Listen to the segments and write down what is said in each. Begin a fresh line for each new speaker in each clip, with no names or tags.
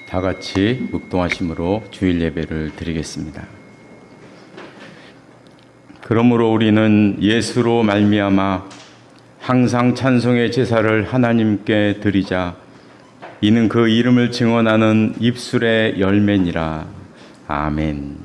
다 같이 묵동하심으로 주일 예배를 드리겠습니다. 그러므로 우리는 예수로 말미암아 항상 찬송의 제사를 하나님께 드리자. 이는 그 이름을 증언하는 입술의 열매니라. 아멘.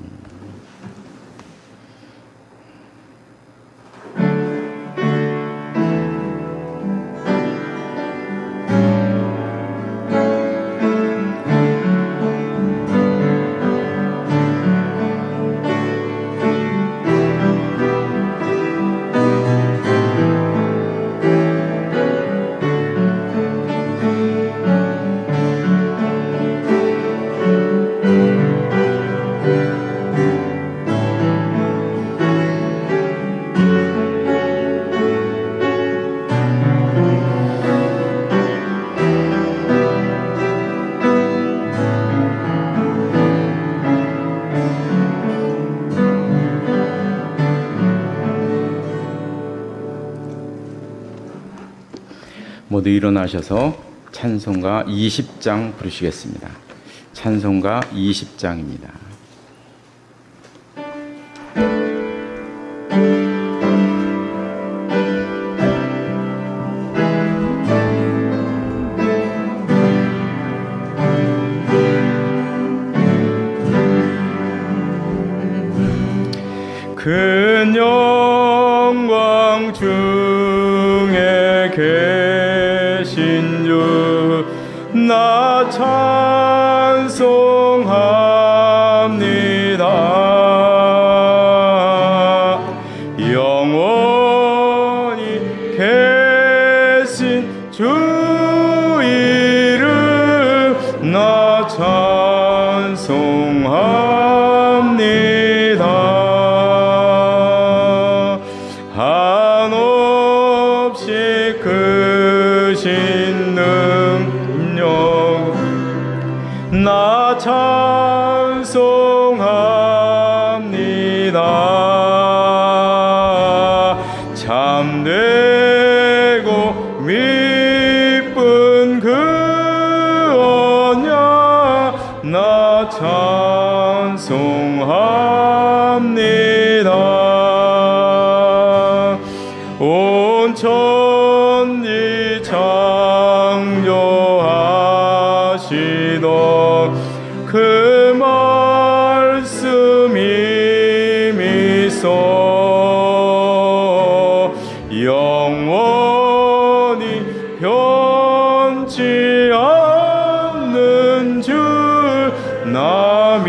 모두 일어나셔서 찬송가 20장 부르시겠습니다. 찬송가 20장입니다. 큰 영광 중에 계신 주 나 찬송합니다. 영원히 계신 주 이름 나 찬송합니다. 한없이 크신 나 찬송합니다. 참되고 미쁜 그 언약 나 찬송합니다. 온 천지 창조하시던 그 말씀이 미소 영원히 변치 않는 줄 나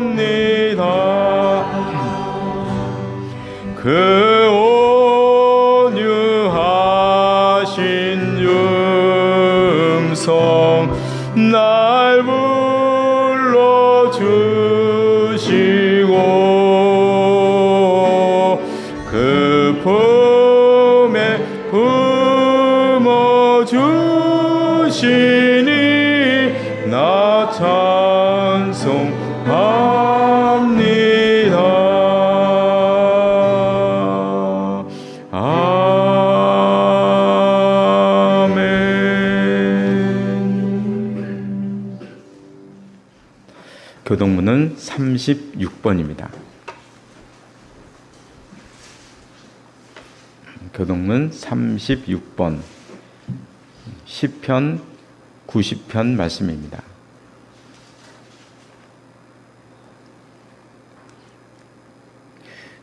믿사옵니다. 그 온유하신 음성 날 불러주시고 그 품에 품어주시니 나 찬송합니다. 교동문은 36번입니다. 교동문 36번 시편 90편 말씀입니다.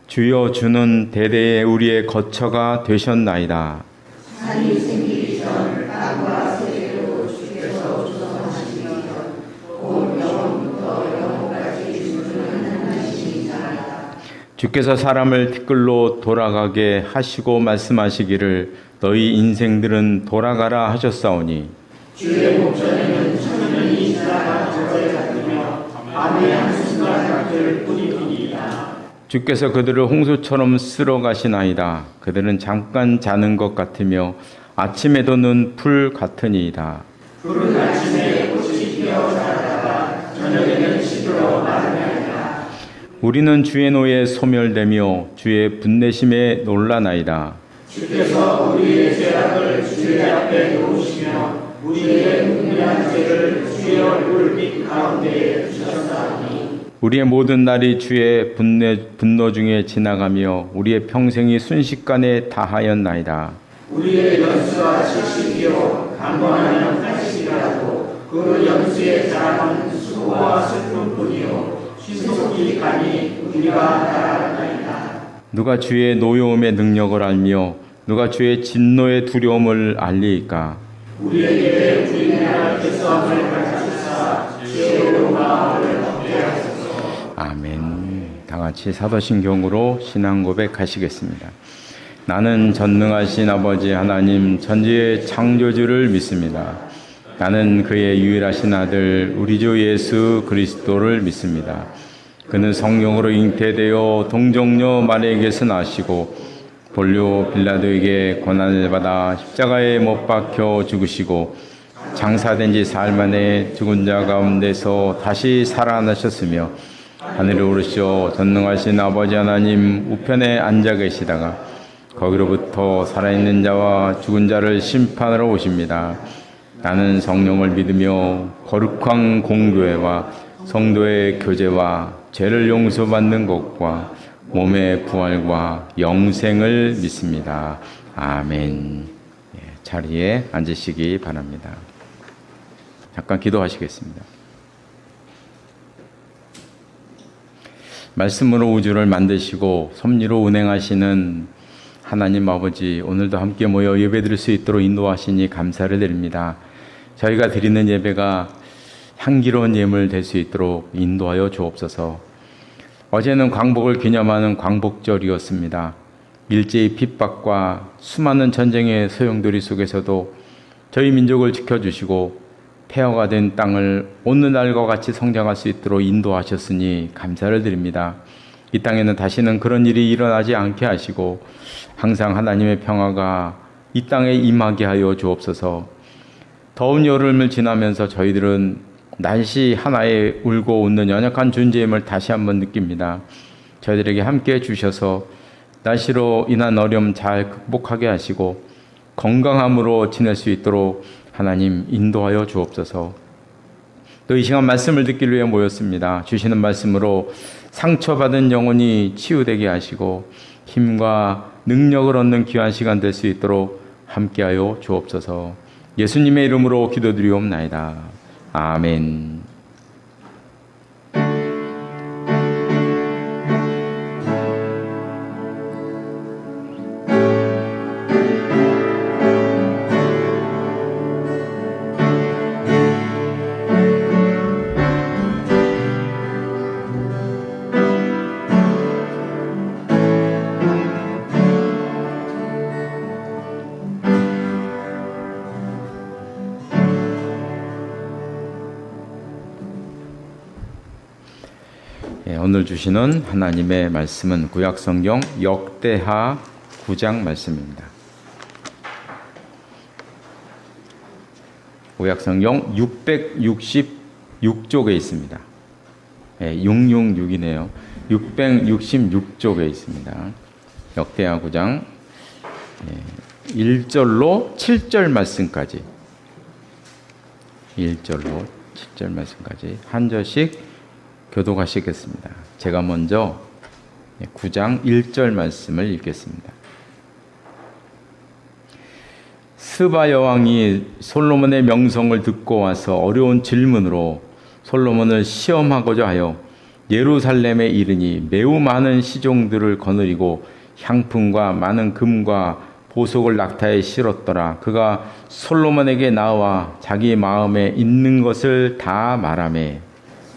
주여 주는 대대에 우리의 거처가 되셨나이다.
산이 생기기 전 땅과 세계로 주께서 조성하시며 온 영원부터 영원까지 주는 하나님이시니라.
주께서 사람을 티끌로 돌아가게 하시고 말씀하시기를 너희 인생들은 돌아가라 하셨사오니
주의 목전에는 천년이 지나가 저절 같으며 밤의 한순간 같을 뿐이니이다.
주께서 그들을 홍수처럼 쓸어 가시나이다. 그들은 잠깐 자는 것 같으며 아침에도 는 풀 같으니이다.
푸른 아침에 꽃이 피어 자라다가 저녁에는 시들어 마르나이다.
우리는 주의 노에 소멸되며 주의 분내심에 놀라나이다.
주께서 우리의 죄악을 주의 앞에 놓으시며 우리의 은밀한 죄를 주의 얼굴빛 가운데에 주셨사오니
우리의 모든 날이 주의 분노 중에 지나가며 우리의 평생이 순식간에 다하였나이다.
우리의 연수가 70이요 강건하면 80이라도 그 연수의 자랑은 수고와 슬픔뿐이요 신속히 가니 우리가 달아나이다.
누가 주의 노여움의 능력을 알며 누가 주의 진노의 두려움을 알리이까?
우리에게 주의 하나님께서 함을 가르치사 지혜로 마음을 얻게 하소서.
아멘. 다 같이 사도신경으로 신앙 고백하시겠습니다. 나는 전능하신 아버지 하나님 천지의 창조주를 믿습니다. 나는 그의 유일하신 아들 우리 주 예수 그리스도를 믿습니다. 그는 성령으로 잉태되어 동정녀 마리아에게서 나시고 본료 빌라도에게 고난을 받아 십자가에 못 박혀 죽으시고 장사된 지 사흘 만에 죽은 자 가운데서 다시 살아나셨으며 하늘에 오르시어 전능하신 아버지 하나님 우편에 앉아 계시다가 거기로부터 살아있는 자와 죽은 자를 심판하러 오십니다. 나는 성령을 믿으며 거룩한 공교회와 성도의 교제와 죄를 용서받는 것과 몸의 부활과 영생을 믿습니다. 아멘. 자리에 앉으시기 바랍니다. 잠깐 기도하시겠습니다. 말씀으로 우주를 만드시고 섭리로 운행하시는 하나님 아버지, 오늘도 함께 모여 예배드릴 수 있도록 인도하시니 감사를 드립니다. 저희가 드리는 예배가 향기로운 예물 될 수 있도록 인도하여 주옵소서. 어제는 광복을 기념하는 광복절이었습니다. 일제의 핍박과 수많은 전쟁의 소용돌이 속에서도 저희 민족을 지켜주시고 폐허가 된 땅을 오늘날과 같이 성장할 수 있도록 인도하셨으니 감사를 드립니다. 이 땅에는 다시는 그런 일이 일어나지 않게 하시고 항상 하나님의 평화가 이 땅에 임하게 하여 주옵소서. 더운 여름을 지나면서 저희들은 날씨 하나에 울고 웃는 연약한 존재임을 다시 한번 느낍니다. 저희들에게 함께해 주셔서 날씨로 인한 어려움 잘 극복하게 하시고 건강함으로 지낼 수 있도록 하나님 인도하여 주옵소서. 또 이 시간 말씀을 듣기 위해 모였습니다. 주시는 말씀으로 상처받은 영혼이 치유되게 하시고 힘과 능력을 얻는 귀한 시간 될 수 있도록 함께하여 주옵소서. 예수님의 이름으로 기도드리옵나이다. 아멘. 오늘 주시는 하나님의 말씀은 구약성경 역대하 9장 말씀입니다. 구약성경 666쪽에 있습니다. 666이네요. 666쪽에 있습니다. 역대하 9장 1절로 7절 말씀까지 1절로 7절 말씀까지 한 절씩 교독하시겠습니다. 제가 먼저 9장 1절 말씀을 읽겠습니다. 스바 여왕이 솔로몬의 명성을 듣고 와서 어려운 질문으로 솔로몬을 시험하고자 하여 예루살렘에 이르니 매우 많은 시종들을 거느리고 향품과 많은 금과 보석을 낙타에 실었더라. 그가 솔로몬에게 나와 자기 마음에 있는 것을 다 말하매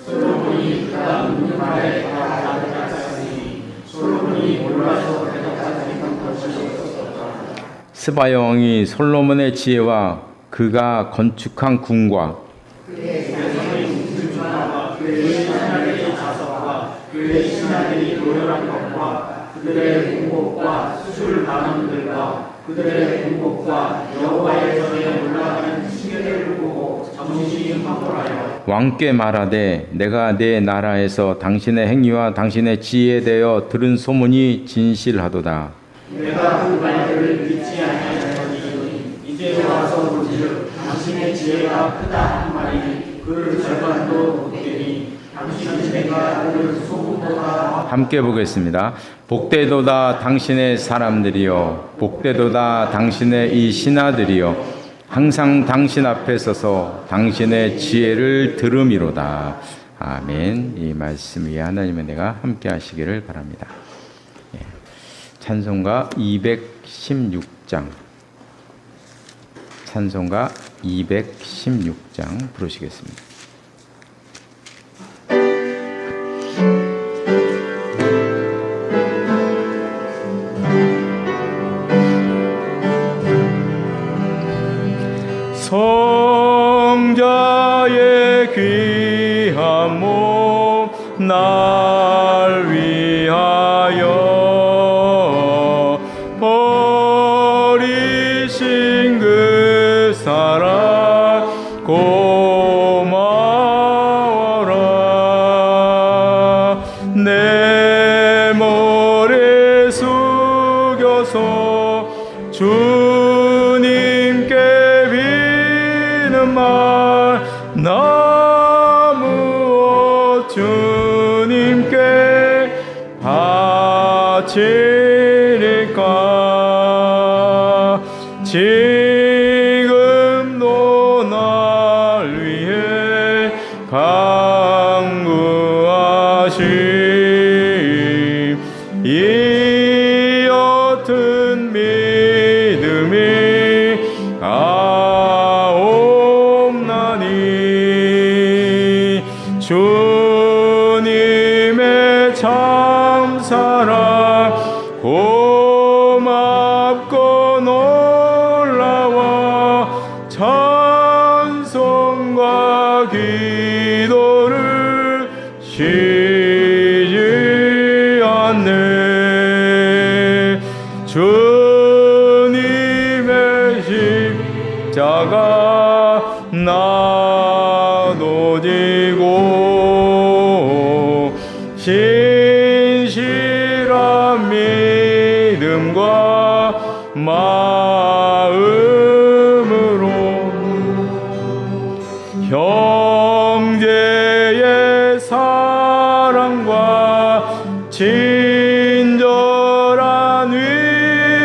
솔로몬이 그가 묻는 말에 다 대답하였으니 솔로몬이 몰라서 대답하지 못할 것이 없었다. 스바 여왕이 솔로몬의 지혜와 그가 건축한 궁과 그의 궁술과 그의 신하들의 자석과 그의 신하들이 노련한 것과 그들의 궁복과 수술 반원들과 그들의 궁복과 여호와의 전에 올라가는 시계를 보고 정신이 황홀하여 왕께 말하되 내가 내 나라에서 당신의 행위와 당신의 지혜에 대하여 들은 소문이 진실하도다. 내가 그 말들을 믿지 아니하였으니 이제 와서 보즉 당신의 지혜를
지혜가 크다 한 말이 그 절반도 못되니 당신은 내가 그 소금보다
함께 보겠습니다. 복되도다 당신의 사람들이여, 복되도다 당신의 이 신하들이여, 항상 당신 앞에 서서 당신의 지혜를 들음이로다. 아멘. 이 말씀 위에 하나님의 은혜가 함께 하시기를 바랍니다. 찬송가 216장, 찬송가 216장 부르시겠습니다. 성자의 귀한 몸 날 위하여 버리신 그 사랑 고마워라. 내 머리 숙여서 주님께 말 나 무엇 주님께 바치리까. 지금도 날 위해 강구하심 이 옅은 믿음이 주님의 참사랑 고맙고 놀라워 찬송과 기도를 쉬지 않네. 주님의 십자가 나도 지고 신실한 믿음과 마음으로 형제의 사랑과 친절한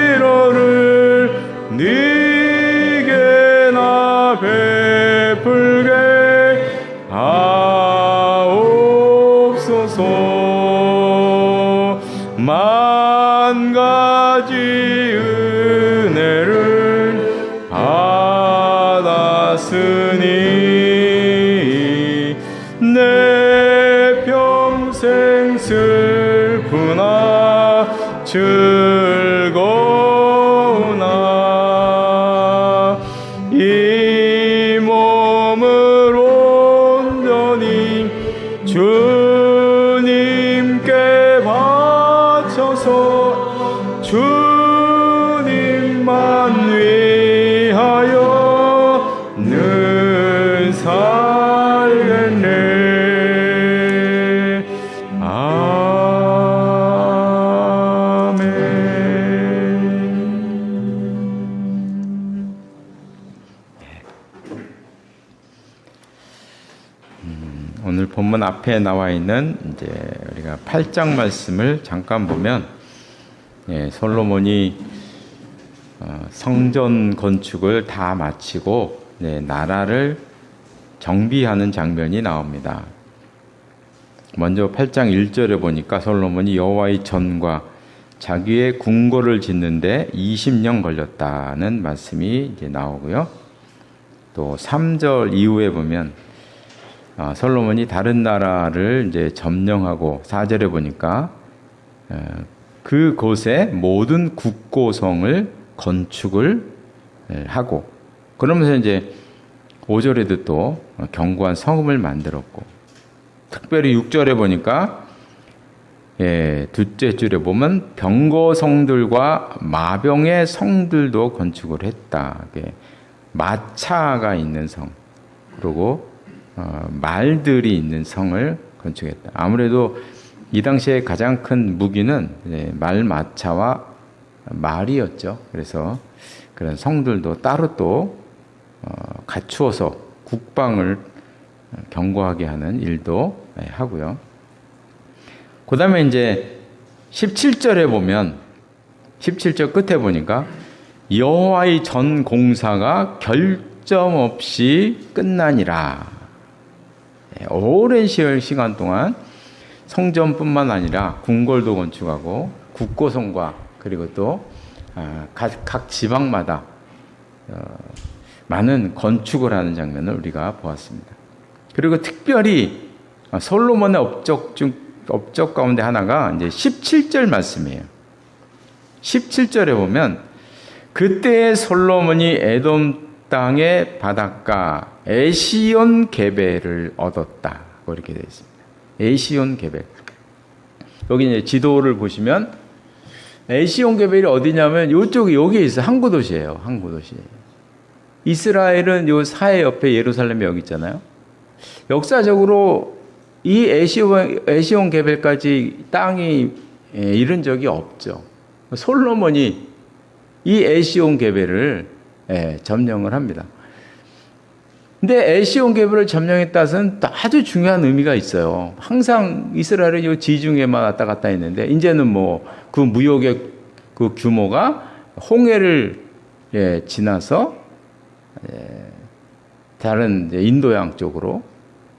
위로를 네게 나 베풀게 하옵소서. 만 가지 은혜를 받았으니 내 평생 슬프나 즐거우나 이 몸을 온전히 주님께 바쳐서 주님만 위하여 늘 살겠네. 아멘. 오늘 본문 앞에 나와 있는 이제 우리가 8장 말씀을 잠깐 보면, 솔로몬이 성전 건축을 다 마치고 나라를 정비하는 장면이 나옵니다. 먼저 8장 1절에 보니까 솔로몬이 여호와의 전과 자기의 궁궐을 짓는데 20년 걸렸다는 말씀이 이제 나오고요. 또 3절 이후에 보면 솔로몬이 다른 나라를 이제 점령하고 4절에 보니까 그곳에 모든 국고성을 건축을 하고, 그러면서 이제 5절에도 또 견고한 성읍을 만들었고, 특별히 6절에 보니까 둘째 줄에 보면 병거성들과 마병의 성들도 건축을 했다. 마차가 있는 성, 그리고 말들이 있는 성을 건축했다. 아무래도 이 당시에 가장 큰 무기는 말, 마차와 말이었죠. 그래서 그런 성들도 따로 또 갖추어서 국방을 견고하게 하는 일도 하고요. 그 다음에 이제 17절에 보면 17절 끝에 보니까 여호와의 전 공사가 결점 없이 끝나니라. 오랜 시간 동안 성전뿐만 아니라 궁궐도 건축하고 국고성과 그리고 또 각 지방마다 많은 건축을 하는 장면을 우리가 보았습니다. 그리고 특별히 솔로몬의 업적 가운데 하나가 이제 17절 말씀이에요. 17절에 보면 그때 솔로몬이 에돔 땅의 바닷가 에시온 게벨을 얻었다. 이렇게 되어 있습니다. 에시온 게벨. 여기 이제 지도를 보시면 에시온 게벨이 어디냐면 이쪽에 여기에 있어요. 항구 도시예요. 항구 도시. 이스라엘은 요 사해 옆에 예루살렘이 여기 있잖아요. 역사적으로 이 에시온 게벨까지 땅이 이른 적이 없죠. 솔로몬이 이 에시온 게벨을 점령을 합니다. 근데 에시온 게벨을 점령했다는 것은 아주 중요한 의미가 있어요. 항상 이스라엘은 이 지중해만 왔다 갔다 했는데 이제는 뭐 그 무역의 그 규모가 홍해를 지나서 다른 인도양 쪽으로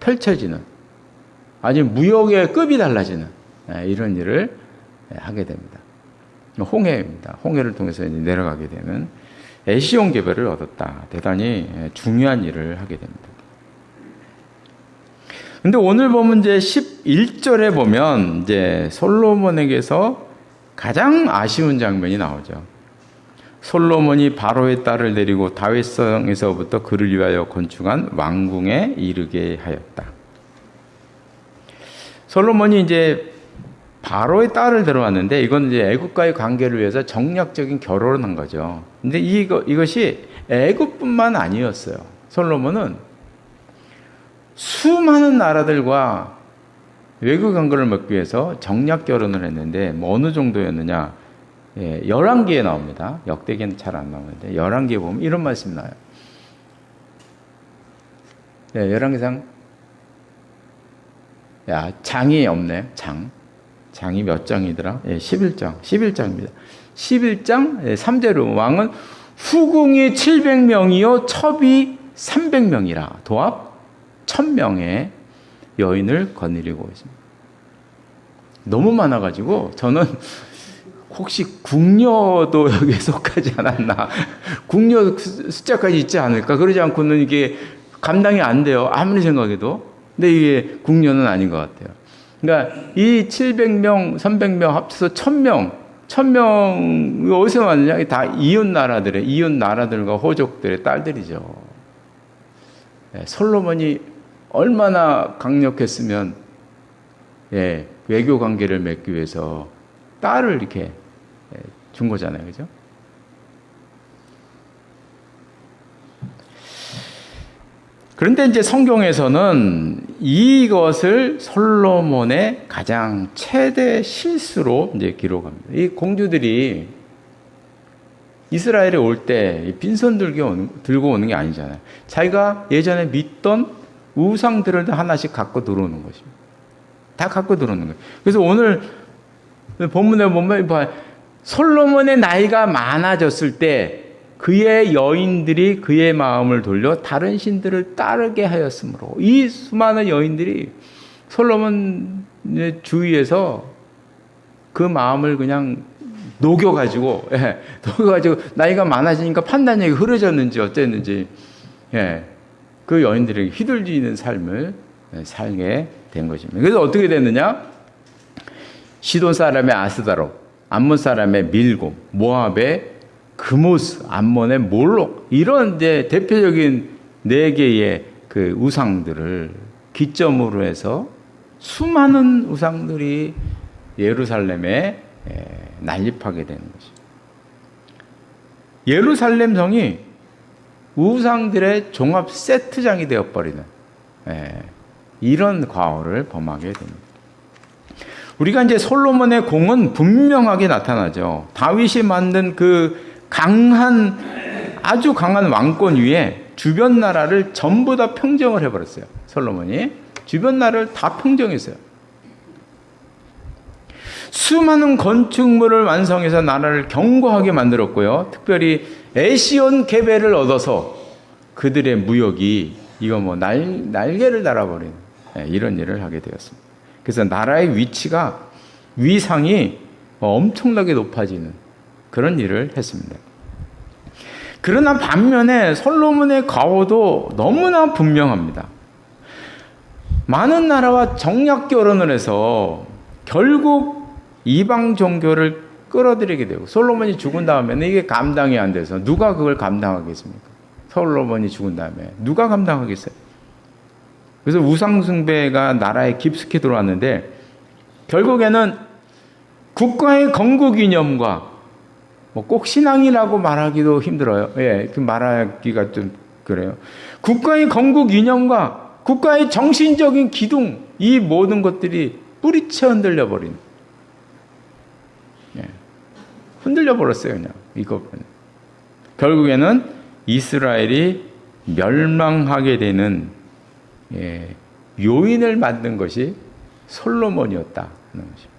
펼쳐지는 아주 무역의 급이 달라지는 이런 일을 하게 됩니다. 홍해입니다. 홍해를 통해서 이제 내려가게 되는 에시온 게벨을 얻었다. 대단히 중요한 일을 하게 됩니다. 근데 오늘 보면 이제 11절에 보면 이제 솔로몬에게서 가장 아쉬운 장면이 나오죠. 솔로몬이 바로의 딸을 데리고 다윗성에서부터 그를 위하여 건축한 왕궁에 이르게 하였다. 솔로몬이 이제 바로의 딸을 데려왔는데 이건 이제 애굽과의 관계를 위해서 정략적인 결혼을 한 거죠. 근데 이것이 애굽뿐만 아니었어요. 솔로몬은 수많은 나라들과 외교 관계를 맺기 위해서 정략 결혼을 했는데 뭐 어느 정도였느냐? 11기에 나옵니다. 역대기는 잘 안 나오는데 11기에 보면 이런 말씀이 나와요. 11기상 장이 없네. 장이 몇 장이더라? 11장. 11장입니다. 11장 3절로 왕은 후궁이 700명이요 첩이 300명이라 도합 1000명의 여인을 거느리고 있습니다. 너무 많아가지고 저는 혹시 궁녀도 여기에 속하지 않았나. 궁녀 숫자까지 있지 않을까. 그러지 않고는 이게 감당이 안 돼요. 아무리 생각해도. 근데 이게 궁녀는 아닌 것 같아요. 그러니까 이 700명, 300명 합쳐서 1000명 어디서 왔느냐? 다 이웃 나라들과 호족들의 딸들이죠. 솔로몬이 얼마나 강력했으면 외교 관계를 맺기 위해서 딸을 이렇게 준 거잖아요. 그죠? 그런데 이제 성경에서는 이것을 솔로몬의 가장 최대 실수로 이제 기록합니다. 이 공주들이 이스라엘에 올 때 빈손 들고 오는 게 아니잖아요. 자기가 예전에 믿던 우상들을 하나씩 갖고 들어오는 것입니다. 다 갖고 들어오는 거예요. 그래서 오늘 본문에 보면 솔로몬의 나이가 많아졌을 때 그의 여인들이 그의 마음을 돌려 다른 신들을 따르게 하였으므로 이 수많은 여인들이 솔로몬의 주위에서 그 마음을 그냥 녹여가지고 나이가 많아지니까 판단력이 흐려졌는지 어쨌는지 그 여인들에게 휘둘리는 삶을 살게 된 것입니다. 그래서 어떻게 됐느냐? 시돈 사람의 아스다로, 암몬 사람의 밀곰, 모압의 그모스, 암몬의 몰록 이런 이제 대표적인 4개의 그 우상들을 기점으로 해서 수많은 우상들이 예루살렘에 난립하게 되는 것입니다. 예루살렘 성이 우상들의 종합 세트장이 되어버리는 이런 과오를 범하게 됩니다. 우리가 이제 솔로몬의 공은 분명하게 나타나죠. 다윗이 만든 그 아주 강한 왕권 위에 주변 나라를 전부 다 평정을 해버렸어요. 솔로몬이 주변 나라를 다 평정했어요. 수많은 건축물을 완성해서 나라를 견고하게 만들었고요. 특별히 에시온 계배를 얻어서 그들의 무역이 이거 뭐 날개를 달아버리는 이런 일을 하게 되었습니다. 그래서 나라의 위상이 엄청나게 높아지는 그런 일을 했습니다. 그러나 반면에 솔로몬의 과오도 너무나 분명합니다. 많은 나라와 정략 결혼을 해서 결국 이방 종교를 끌어들이게 되고, 솔로몬이 죽은 다음에는 이게 감당이 안 돼서 누가 그걸 감당하겠습니까? 솔로몬이 죽은 다음에 누가 감당하겠어요? 그래서 우상숭배가 나라에 깊숙이 들어왔는데, 결국에는 국가의 건국 이념과 꼭 신앙이라고 말하기도 힘들어요. 예, 말하기가 좀 그래요. 국가의 건국 이념과 국가의 정신적인 기둥, 이 모든 것들이 뿌리쳐 흔들려 버린. 예, 흔들려 버렸어요, 그냥 이거. 결국에는 이스라엘이 멸망하게 되는 요인을 만든 것이 솔로몬이었다 하는 것입니다.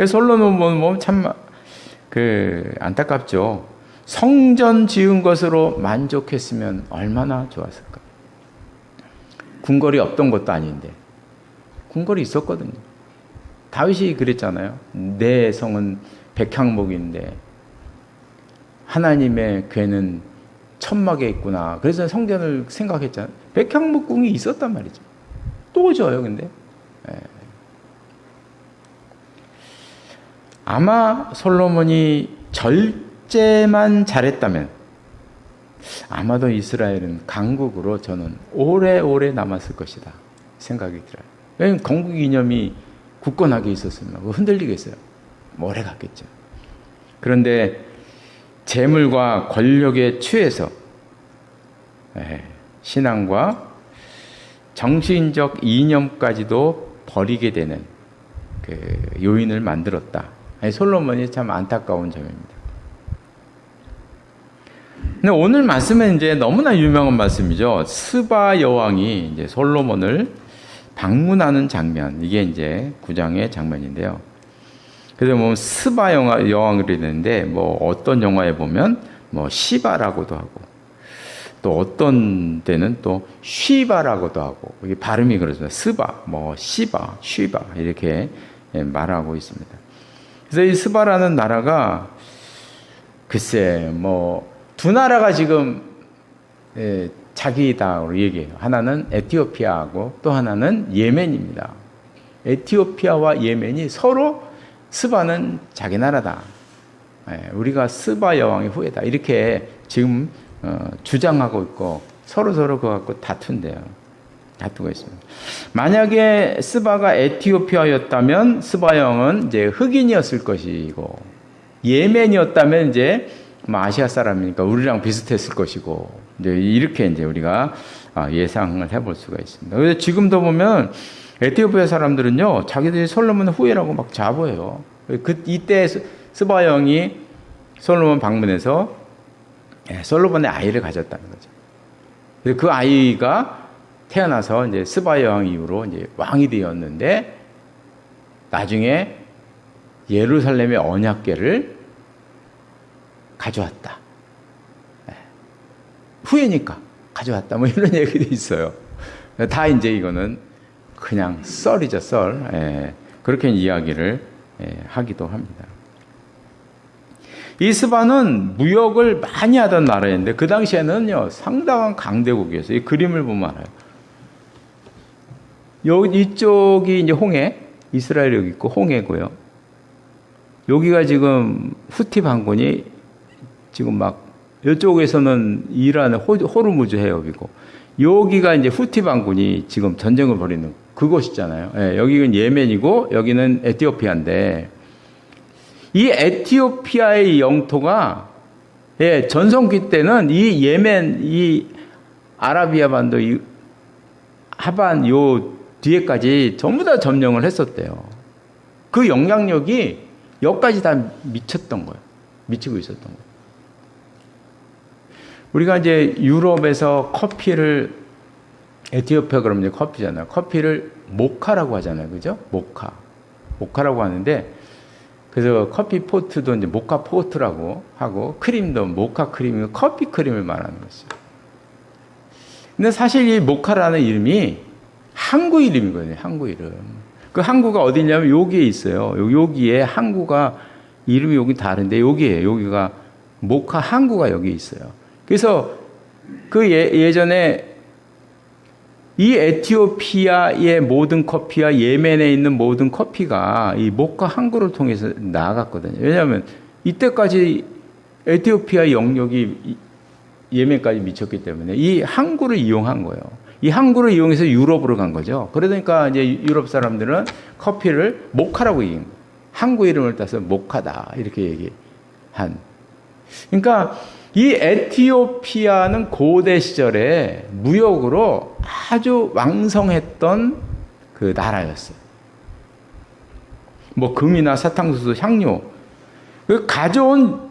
솔로몬은 참 안타깝죠. 성전 지은 것으로 만족했으면 얼마나 좋았을까. 궁궐이 없던 것도 아닌데 궁궐이 있었거든요. 다윗이 그랬잖아요. 내 성은 백향목인데 하나님의 궤는 천막에 있구나. 그래서 성전을 생각했잖아요. 백향목궁이 있었단 말이죠. 또 져요, 근데. 아마 솔로몬이 절제만 잘했다면 아마도 이스라엘은 강국으로 저는 오래오래 남았을 것이다 생각이 들어요. 왜냐하면 건국 이념이 굳건하게 있었으면 흔들리겠어요. 오래 갔겠죠. 그런데 재물과 권력에 취해서 신앙과 정신적 이념까지도 버리게 되는 그 요인을 만들었다. 솔로몬이 참 안타까운 점입니다. 근데 오늘 말씀은 이제 너무나 유명한 말씀이죠. 스바 여왕이 이제 솔로몬을 방문하는 장면, 이게 이제 9장의 장면인데요. 그래서 뭐 스바 여왕을 이랬는데 뭐 어떤 영화에 보면 뭐 시바라고도 하고 또 어떤 때는 또 쉬바라고도 하고, 이게 발음이 그렇습니다. 스바, 뭐 시바, 쉬바 이렇게 말하고 있습니다. 그래서 이 스바라는 나라가 글쎄 뭐 두 나라가 지금 자기다로 얘기해요. 하나는 에티오피아하고 또 하나는 예멘입니다. 에티오피아와 예멘이 서로 스바는 자기 나라다. 우리가 스바 여왕의 후예다. 이렇게 지금 주장하고 있고 서로 그거 갖고 다투고 있습니다. 만약에 스바가 에티오피아였다면 스바 여왕은 이제 흑인이었을 것이고, 예멘이었다면 이제 아시아 사람이니까 우리랑 비슷했을 것이고, 이제 이렇게 이제 우리가 예상을 해볼 수가 있습니다. 그래서 지금도 보면 에티오피아 사람들은요, 자기들이 솔로몬 후예라고 막 자부해요. 이때 스바 여왕이 솔로몬 방문해서 솔로몬의 아이를 가졌다는 거죠. 그 아이가 태어나서 이제 스바 여왕 이후로 이제 왕이 되었는데, 나중에 예루살렘의 언약궤를 가져왔다. 후예니까 가져왔다. 뭐 이런 얘기도 있어요. 다 이제 이거는 그냥 썰이죠, 썰. 그렇게 이야기를 하기도 합니다. 이 스바는 무역을 많이 하던 나라인데 그 당시에는요 상당한 강대국이었어요. 이 그림을 보면 알아요. 이쪽이 이제 홍해, 이스라엘이 여기 있고 홍해고요. 여기가 지금 후티 반군이 지금 막 이쪽에서는 이란의 호르무즈 해협이고, 여기가 이제 후티 반군이 지금 전쟁을 벌이는 그곳이잖아요. 여기는 예멘이고 여기는 에티오피아인데, 이 에티오피아의 영토가 전성기 때는 이 예멘, 이 아라비아 반도, 이 하반 요 뒤에까지 전부 다 점령을 했었대요. 그 영향력이 여기까지 다 미치고 있었던 거예요. 우리가 이제 유럽에서 커피를, 에티오피아 그러면 이제 커피잖아요. 커피를 모카라고 하잖아요. 그죠? 모카라고 하는데, 그래서 커피 포트도 이제 모카 포트라고 하고, 크림도 모카 크림이고, 커피 크림을 말하는 것이죠. 근데 사실 이 모카라는 이름이 항구 이름이거든요. 항구 이름. 그 항구가 어디냐면 여기에 있어요. 여기에 항구가, 이름이 여기 다른데 여기에요. 여기가 모카 항구가 여기 있어요. 그래서 그 예전에 이 에티오피아의 모든 커피와 예멘에 있는 모든 커피가 이 모카 항구를 통해서 나아갔거든요. 왜냐하면 이때까지 에티오피아 영역이 예멘까지 미쳤기 때문에 이 항구를 이용한 거예요. 이 항구를 이용해서 유럽으로 간 거죠. 그러니까 이제 유럽 사람들은 커피를 모카라고 얘기한 거예요. 항구 이름을 따서 모카다 이렇게 얘기한. 그러니까 이 에티오피아는 고대 시절에 무역으로 아주 왕성했던 그 나라였어요. 뭐 금이나 사탕수수, 향료, 그 가져온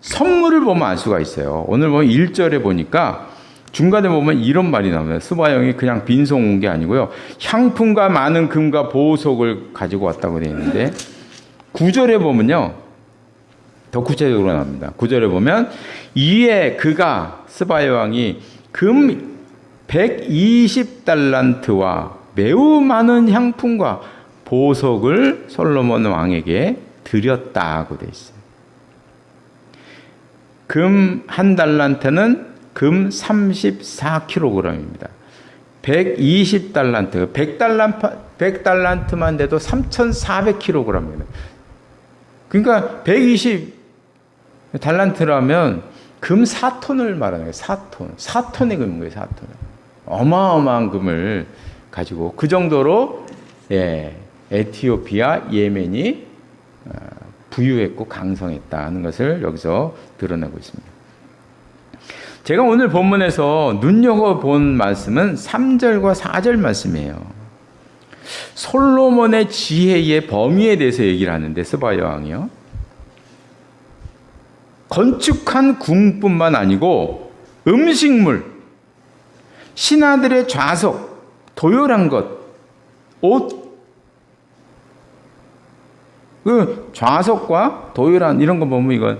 선물을 보면 알 수가 있어요. 오늘 보면 1절에 보니까 중간에 보면 이런 말이 나옵니다. 스바형이 그냥 빈송 온 게 아니고요. 향품과 많은 금과 보석을 가지고 왔다고 되어 있는데 9절에 보면요. 더 구체적으로 나옵니다. 9절에 보면 이에 그가 스바야 왕이 금 120달란트와 매우 많은 향품과 보석을 솔로몬 왕에게 드렸다고 되어 있어요. 금 한 달란트는 금 34kg입니다. 120달란트, 100달란트만 돼도 3,400kg입니다. 그러니까 120달란트라면 금 4톤을 말하는 거예요. 4톤. 4톤의 금인 거예요. 4톤. 어마어마한 금을 가지고 그 정도로 에티오피아, 예멘이 부유했고 강성했다는 것을 여기서 드러내고 있습니다. 제가 오늘 본문에서 눈여겨본 말씀은 3절과 4절 말씀이에요. 솔로몬의 지혜의 범위에 대해서 얘기를 하는데 스바야 왕이요. 건축한 궁뿐만 아니고 음식물, 신하들의 좌석, 도열한 것, 옷, 그 좌석과 도열한 이런 거 보면 이건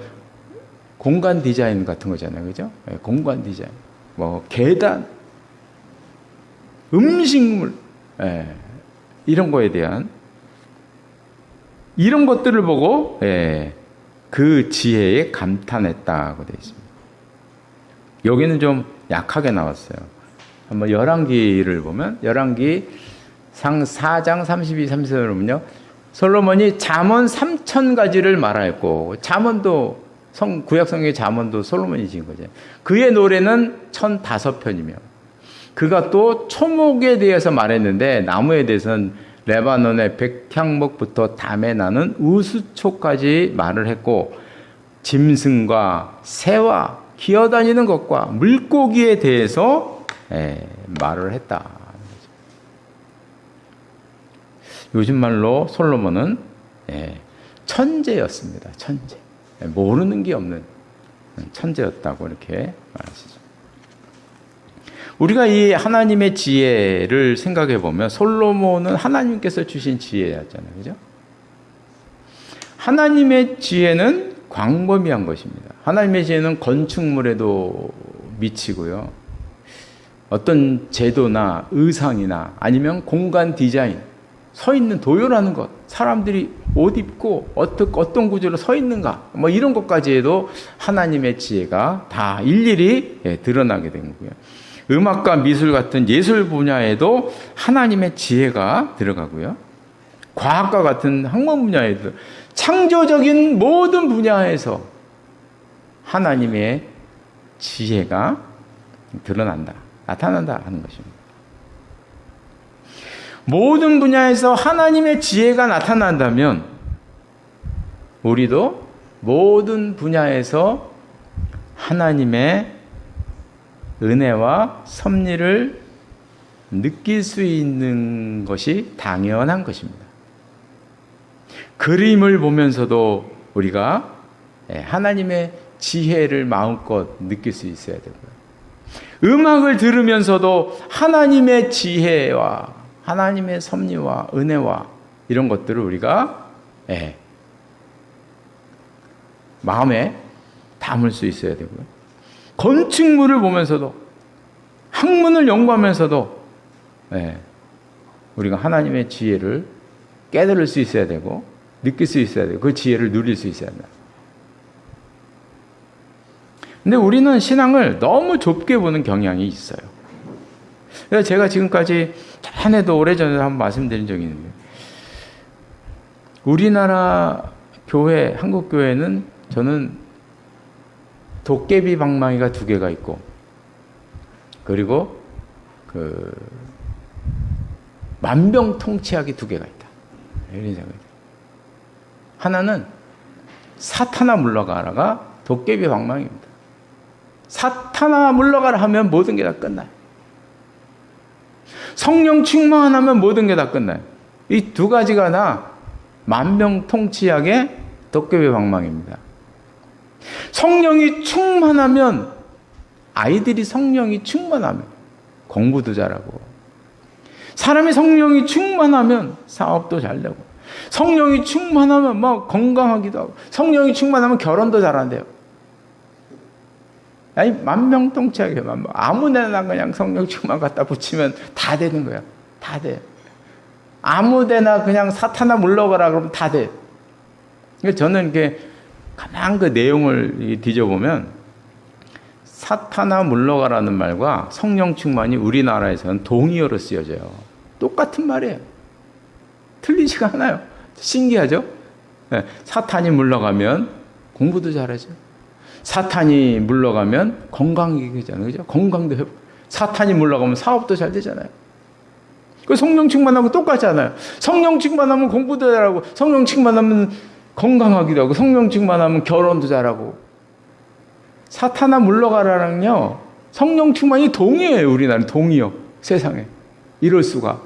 공간 디자인 같은 거잖아요. 그죠? 공간 디자인. 뭐 계단, 음식물, 이런 거에 대한 이런 것들을 보고 그 지혜에 감탄했다고 되어 있습니다. 여기는 좀 약하게 나왔어요. 한번 열왕기를 보면 열왕기 상 4장 32, 33을 보면요. 솔로몬이 잠언 3,000가지를 말하였고 잠언도 구약 성경의 잠언도 솔로몬이 지은 거죠. 그의 노래는 1,005편이며 그가 또 초목에 대해서 말했는데 나무에 대해서는 레바논의 백향목부터 담에 나는 우수초까지 말을 했고 짐승과 새와 기어다니는 것과 물고기에 대해서 말을 했다. 요즘 말로 솔로몬은 천재였습니다. 천재. 모르는 게 없는 천재였다고 이렇게 말하시죠. 우리가 이 하나님의 지혜를 생각해 보면 솔로몬은 하나님께서 주신 지혜였잖아요. 그죠? 하나님의 지혜는 광범위한 것입니다. 하나님의 지혜는 건축물에도 미치고요. 어떤 제도나 의상이나 아니면 공간 디자인, 서 있는 도요라는 것, 사람들이 옷 입고 어떤 구조로 서 있는가, 뭐 이런 것까지 해도 하나님의 지혜가 다 일일이 드러나게 된 거고요. 음악과 미술 같은 예술 분야에도 하나님의 지혜가 들어가고요. 과학과 같은 학문 분야에도 창조적인 모든 분야에서 하나님의 지혜가 드러난다, 나타난다 하는 것입니다. 모든 분야에서 하나님의 지혜가 나타난다면 우리도 모든 분야에서 하나님의 은혜와 섭리를 느낄 수 있는 것이 당연한 것입니다. 그림을 보면서도 우리가 하나님의 지혜를 마음껏 느낄 수 있어야 되고요. 음악을 들으면서도 하나님의 지혜와 하나님의 섭리와 은혜와 이런 것들을 우리가 마음에 담을 수 있어야 되고요. 건축물을 보면서도 학문을 연구하면서도 우리가 하나님의 지혜를 깨달을 수 있어야 되고 느낄 수 있어야 되고 그 지혜를 누릴 수 있어야 된다. 근데 우리는 신앙을 너무 좁게 보는 경향이 있어요. 그래서 제가 지금까지 전에도 오래전에 한번 말씀드린 적이 있는데 우리나라 교회, 한국 교회는 저는 도깨비 방망이가 2개가 있고 그리고 만병통치약이 2개가 있다. 이런 생각이 들어요. 하나는 사탄아 물러가라가 도깨비 방망이입니다. 사탄아 물러가라 하면 모든 게 다 끝나요. 성령 충만하면 모든 게 다 끝나요. 이 2가지가 다 만병통치약의 도깨비 방망이입니다. 성령이 충만하면 아이들이 성령이 충만하면 공부도 잘하고 사람이 성령이 충만하면 사업도 잘 되고 성령이 충만하면 막 건강하기도 하고 성령이 충만하면 결혼도 잘한대요. 아니 만병통치약이에요. 아무데나 그냥 성령 충만 갖다 붙이면 다 되는 거야. 다 돼. 아무데나 그냥 사탄아 물러가라 그러면 다 돼. 그러니까 저는 이게 가만 그 내용을 뒤져보면 사탄아 물러가라는 말과 성령 충만이 우리나라에서는 동의어로 쓰여져요. 똑같은 말이에요. 틀리지가 않아요. 신기하죠? 사탄이 물러가면 공부도 잘하죠. 사탄이 물러가면 건강이 되잖아요. 그죠? 건강도 회복. 사탄이 물러가면 사업도 잘 되잖아요. 그 성령 충만하고 똑같잖아요. 성령 충만하면 공부도 잘하고 성령 충만하면 건강하기도 하고 성령 충만하면 결혼도 잘하고 사탄아 물러가라랑요 성령 충만이 동의해요. 우리나라는 동의요. 세상에 이럴 수가.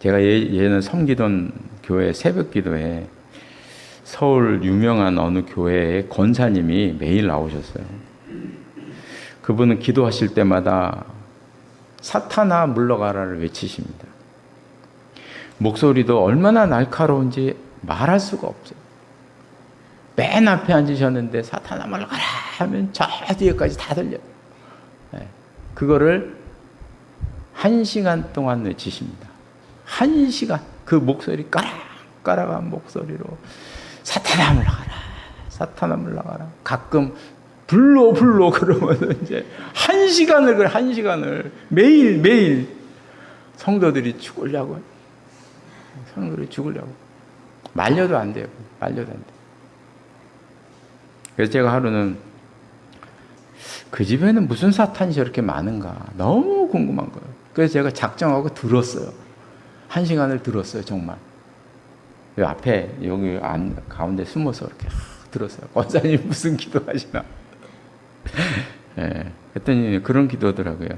제가 예는 섬기던 교회 새벽기도에 서울 유명한 어느 교회의 권사님이 매일 나오셨어요. 그분은 기도하실 때마다 사탄아 물러가라를 외치십니다. 목소리도 얼마나 날카로운지 말할 수가 없어요. 맨 앞에 앉으셨는데 사탄아 물러가라 하면 저 뒤에까지 다 들려요. 그거를 1시간 동안 외치십니다. 1시간 그 목소리 까락까락한 목소리로 사탄아 물러가라 사탄아 물러가라. 가끔 불러 그러면 이제 1시간을 매일 성도들이 죽으려고 말려도 안 돼요. 그래서 제가 하루는 그 집에는 무슨 사탄이 저렇게 많은가 너무 궁금한 거예요. 그래서 제가 작정하고 들었어요. 1시간을 들었어요. 정말 여기 앞에 여기 가운데 숨어서 이렇게 들었어요. 권사님 무슨 기도하시나? 그랬더니 그런 기도더라고요.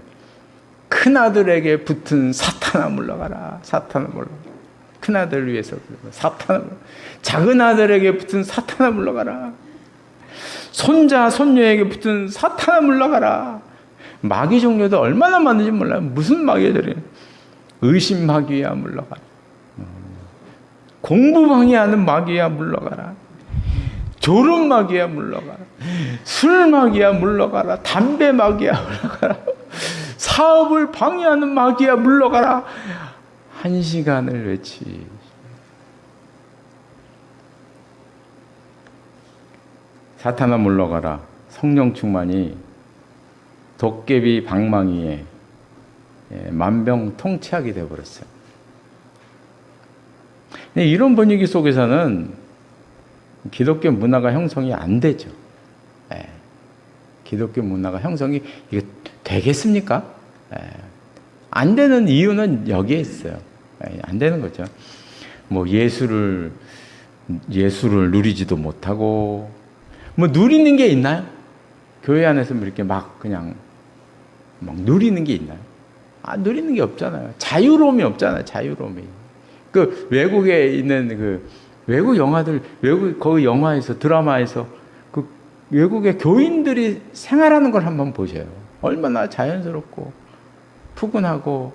큰 아들에게 붙은 사탄아 물러가라. 사탄아 물러가라. 큰 아들 위해서 사탄아 물러가라. 작은 아들에게 붙은 사탄아 물러가라. 손자 손녀에게 붙은 사탄아 물러가라. 마귀 종류도 얼마나 많은지 몰라요. 무슨 마귀들이 의심 마귀야 물러가라. 공부 방해하는 마귀야 물러가라. 졸음 마귀야 물러가라. 술 마귀야 물러가라. 담배 마귀야 물러가라. 사업을 방해하는 마귀야 물러가라. 1시간을 외치. 사탄아 물러가라. 성령 충만이 도깨비 방망이에 만병통치약이 되어버렸어요. 이런 분위기 속에서는 기독교 문화가 형성이 안 되죠. 기독교 문화가 형성이 이게 되겠습니까? 안 되는 이유는 여기에 있어요. 안 되는 거죠. 뭐 예수를 누리지도 못하고 뭐 누리는 게 있나요? 교회 안에서 이렇게 막 그냥 막 누리는 게 있나요? 누리는 게 없잖아요. 자유로움이 없잖아요. 자유로움이. 그 외국에 있는 그 외국 영화들, 거기 영화에서, 드라마에서 그 외국의 교인들이 생활하는 걸 한번 보세요. 얼마나 자연스럽고 푸근하고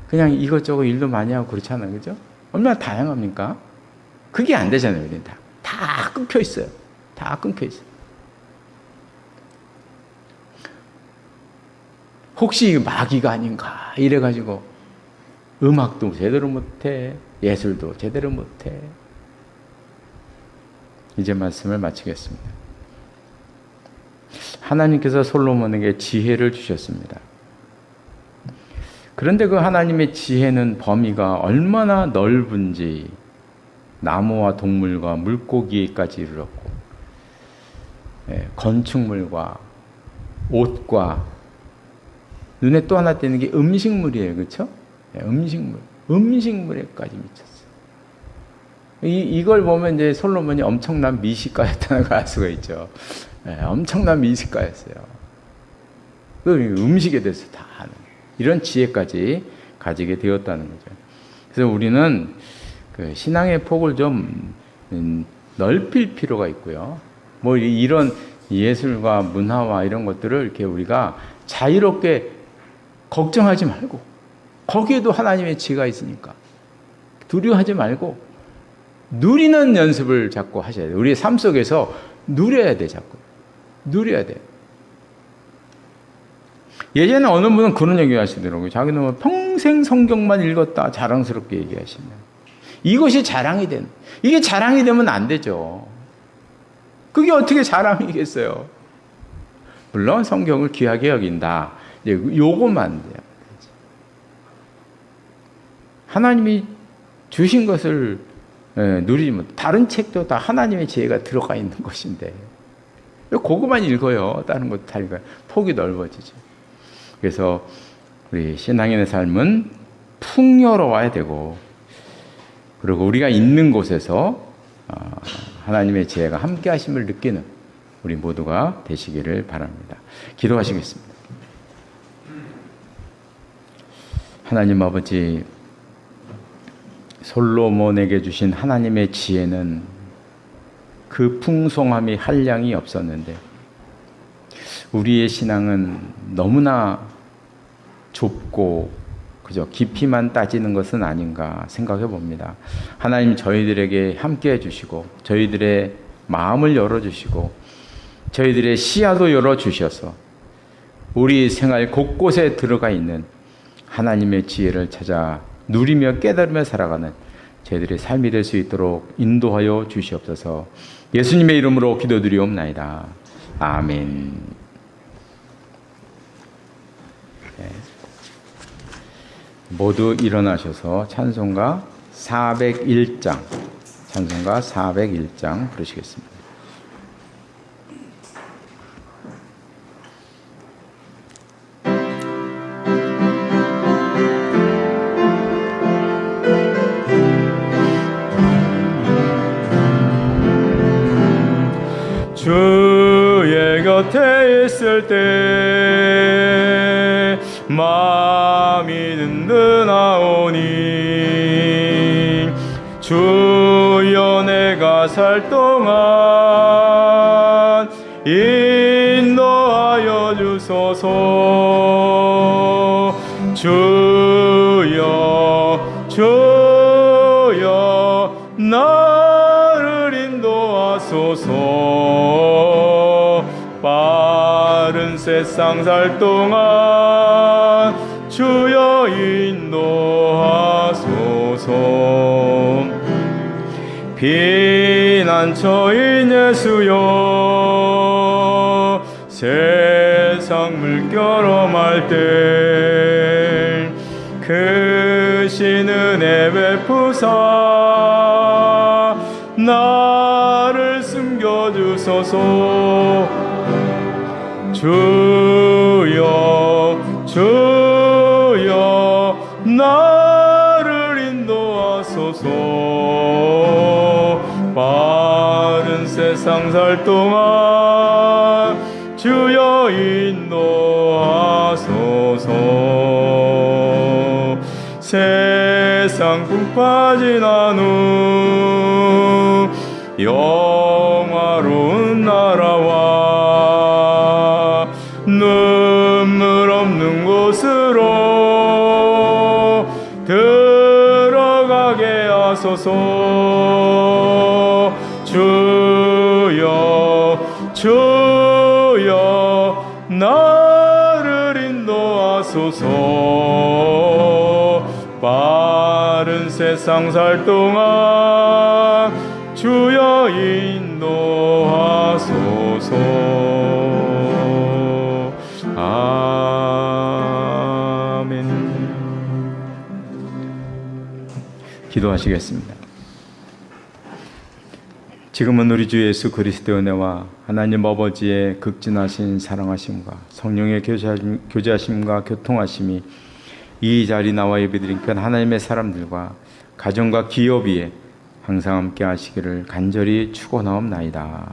그냥 이것저것 일도 많이 하고 그렇잖아요. 그죠? 얼마나 다양합니까? 그게 안 되잖아요. 우리는 다 끊겨 있어요. 다 끊겨 있어요. 혹시 마귀가 아닌가 이래가지고 음악도 제대로 못해, 예술도 제대로 못해. 이제 말씀을 마치겠습니다. 하나님께서 솔로몬에게 지혜를 주셨습니다. 그런데 그 하나님의 지혜는 범위가 얼마나 넓은지 나무와 동물과 물고기까지 이르렀고, 건축물과 옷과 눈에 또 하나 띄는 게 음식물이에요. 그렇죠? 음식물에까지 미쳤어요. 이걸 보면 이제 솔로몬이 엄청난 미식가였다는 걸 알 수가 있죠. 엄청난 미식가였어요. 음식에 대해서 다 아는 이런 지혜까지 가지게 되었다는 거죠. 그래서 우리는 그 신앙의 폭을 좀 넓힐 필요가 있고요. 뭐 이런 예술과 문화와 이런 것들을 이렇게 우리가 자유롭게 걱정하지 말고, 거기에도 하나님의 지혜가 있으니까 두려워하지 말고 누리는 연습을 자꾸 하셔야 돼요. 우리의 삶 속에서 누려야 돼. 자꾸 누려야 돼. 예전에 어느 분은 그런 얘기 하시더라고요. 자기는 뭐 평생 성경만 읽었다 자랑스럽게 얘기하시면, 이것이 자랑이 되는, 이게 자랑이 되면 안 되죠. 그게 어떻게 자랑이겠어요? 물론 성경을 귀하게 여긴다, 요것만 돼요. 하나님이 주신 것을 누리지 못, 다른 책도 다 하나님의 지혜가 들어가 있는 것인데 그것만 읽어요. 다른 것도 다 읽어요. 폭이 넓어지죠. 그래서 우리 신앙인의 삶은 풍요로워야 되고, 그리고 우리가 있는 곳에서 하나님의 지혜가 함께 하심을 느끼는 우리 모두가 되시기를 바랍니다. 기도하시겠습니다. 하나님 아버지, 솔로몬에게 주신 하나님의 지혜는 그 풍성함이 한량이 없었는데, 우리의 신앙은 너무나 좁고 그저 깊이만 따지는 것은 아닌가 생각해 봅니다. 하나님, 저희들에게 함께 해주시고 저희들의 마음을 열어주시고 저희들의 시야도 열어주셔서 우리 생활 곳곳에 들어가 있는 하나님의 지혜를 찾아 누리며 깨달으며 살아가는 저희들의 삶이 될 수 있도록 인도하여 주시옵소서. 예수님의 이름으로 기도드리옵나이다. 아멘. 네. 모두 일어나셔서 찬송가 401장 부르시겠습니다. 주의 곁에 있을 때 마음이 든든하오니, 주여 내가 살 동안 인도하여 주소서. 주여 나를 인도하소서. 빠른 세상 살 동안 주여 인도하소서. 피난처인 예수여, 세상 물결험할 때 크신 은혜 베푸사 나를 숨겨주소서. 주여 나를 인도하소서. 빠른 세상 살 동안 주여 인도하소서. 세상 푹 빠진 한우 영화로운 나라와 눈물 없는 곳으로 들어가게 하소서. 주여 주여 나를 인도하소서. 빠른 세상 살 동안 주여 인도하소서. 아멘. 기도하시겠습니다. 지금은 우리 주 예수 그리스도의 은혜와 하나님 아버지의 극진하신 사랑하심과 성령의 교제하심과 교통하심이 이 자리 나와 예배드린 그 하나님의 사람들과 가정과 기업 위에 항상 함께 하시기를 간절히 축원하옵나이다.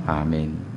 아멘.